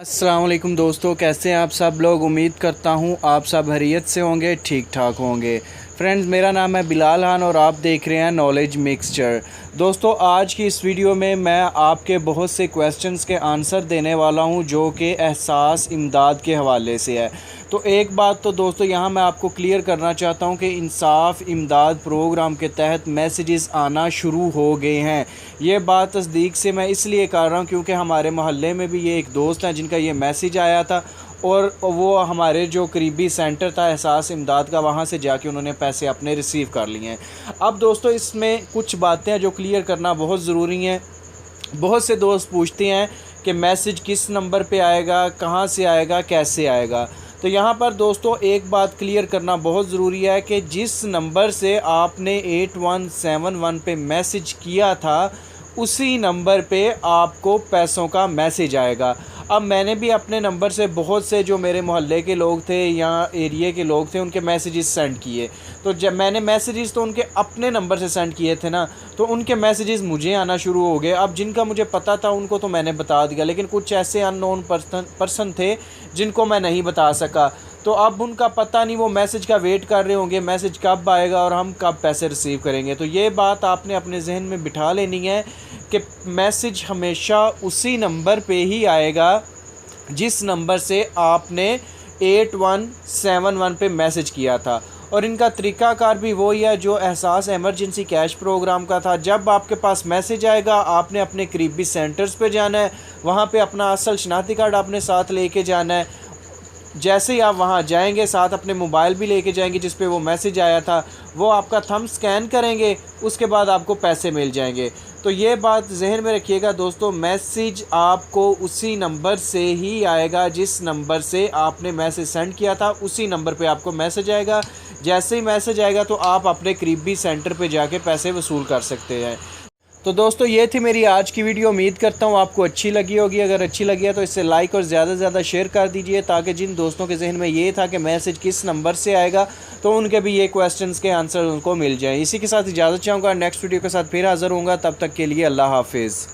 अस्सलाम वालेकुम दोस्तों, कैसे हैं आप सब लोग। उम्मीद करता हूं आप सब खैरियत से होंगे, ठीक ठाक होंगे। फ्रेंड्स, मेरा नाम है बिलाल खान और आप देख रहे हैं नॉलेज मिक्सचर। दोस्तों, आज की इस वीडियो में मैं आपके बहुत से क्वेश्चंस के आंसर देने वाला हूं जो कि एहसास इमदाद के हवाले से है। तो एक बात तो दोस्तों यहाँ मैं आपको क्लियर करना चाहता हूँ कि इंसाफ इमदाद प्रोग्राम के तहत मैसेजेस आना शुरू हो गए हैं। ये बात तस्दीक से मैं इसलिए कर रहा हूँ क्योंकि हमारे मोहल्ले में भी ये एक दोस्त हैं जिनका ये मैसेज आया था और वो हमारे जो करीबी सेंटर था एहसास इमदाद का, वहाँ से जाके उन्होंने पैसे अपने रिसीव कर लिए हैं। अब दोस्तों इसमें कुछ बातें जो क्लियर करना बहुत ज़रूरी हैं। बहुत से दोस्त पूछते हैं कि मैसेज किस नंबर पे आएगा, कहाँ से आएगा, कैसे आएगा। तो यहाँ पर दोस्तों एक बात क्लियर करना बहुत ज़रूरी है कि जिस नंबर से आपने 8171 पे मैसेज किया था उसी नंबर पे आपको पैसों का मैसेज आएगा। अब मैंने भी अपने नंबर से बहुत से जो मेरे मोहल्ले के लोग थे या एरिया के लोग थे उनके मैसेजेस सेंड किए। तो जब मैंने मैसेजेस तो उनके अपने नंबर से सेंड किए थे ना, तो उनके मैसेजेस मुझे आना शुरू हो गए। अब जिनका मुझे पता था उनको तो मैंने बता दिया, लेकिन कुछ ऐसे अननोन पर्सन थे जिनको मैं नहीं बता सका। तो अब उनका पता नहीं, वो मैसेज का वेट कर रहे होंगे मैसेज कब आएगा और हम कब पैसे रिसीव करेंगे। तो ये बात आपने अपने जहन में बिठा लेनी है कि मैसेज हमेशा उसी नंबर पे ही आएगा जिस नंबर से आपने 8171 पे मैसेज किया था। और इनका तरीक़ाकार भी वही है जो एहसास एमरजेंसी कैश प्रोग्राम का था। जब आपके पास मैसेज आएगा आपने अपने करीबी सेंटर्स पे जाना है, वहाँ पे अपना असल शनाख्ती कार्ड आपने साथ लेके जाना है। जैसे ही आप वहाँ जाएंगे साथ अपने मोबाइल भी लेके जाएंगे जिस पे वो मैसेज आया था, वो आपका थंब स्कैन करेंगे, उसके बाद आपको पैसे मिल जाएंगे। तो ये बात जहन में रखिएगा दोस्तों, मैसेज आपको उसी नंबर से ही आएगा जिस नंबर से आपने मैसेज सेंड किया था, उसी नंबर पे आपको मैसेज आएगा। जैसे ही मैसेज आएगा तो आप अपने करीबी सेंटर पे जाके पैसे वसूल कर सकते हैं। तो दोस्तों ये थी मेरी आज की वीडियो। उम्मीद करता हूँ आपको अच्छी लगी होगी। अगर अच्छी लगी है तो इसे लाइक और ज़्यादा से ज़्यादा शेयर कर दीजिए ताकि जिन दोस्तों के जहन में ये था कि मैसेज किस नंबर से आएगा तो उनके भी ये क्वेश्चंस के आंसर उनको मिल जाए। इसी के साथ इजाज़त चाहूँगा, नेक्स्ट वीडियो के साथ फिर हाज़िर होऊंगा। तब तक के लिए अल्लाह हाफिज़।